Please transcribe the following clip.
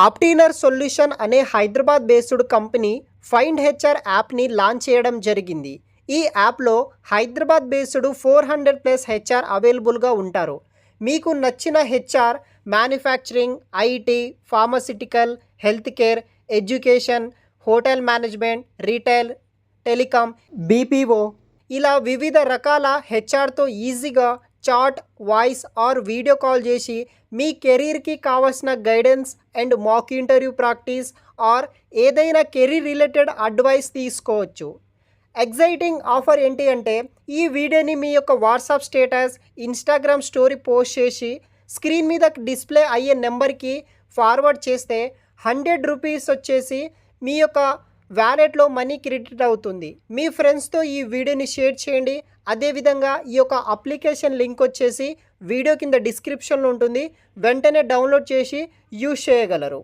ఆప్టీనర్ solution అనే Hyderabad based company find HR యాప్ని launch చేయడం జరిగింది. ఈ యాప్లో హైదరాబాద్ బేస్డ్ 400+ హెచ్ఆర్ అవైలబుల్గా ఉంటారు. మీకు నచ్చిన HR manufacturing, IT, pharmaceutical, health care, education, hotel management, retail, telecom, BPO ఇలా వివిధ రకాల హెచ్ఆర్తో ఈజీగా chat, voice or video call చేసి మీ కెరీర్కి కావాల్సిన guidance and mock interview practice or ఏదైనా కెరీర్ రిలేటెడ్ అడ్వైస్ తీసుకోవచ్చు. ఎగ్జైటింగ్ ఆఫర్ ఏంటి అంటే ఈ వీడియోని మీ యొక్క WhatsApp status, Instagram story post చేసి స్క్రీన్ మీద డిస్ప్లే అయ్యే నెంబర్కి ఫార్వర్డ్ చేస్తే 100 రూపీస్ వచ్చేసి మీ యొక్క వ్యాలెట్లో మనీ క్రెడిట్ అవుతుంది. మీ ఫ్రెండ్స్తో ఈ వీడియోని షేర్ చేయండి. అదేవిధంగా ఈ యొక్క అప్లికేషన్ లింక్ వచ్చేసి వీడియో కింద డిస్క్రిప్షన్లో ఉంటుంది. వెంటనే డౌన్లోడ్ చేసి యూజ్ చేయగలరు.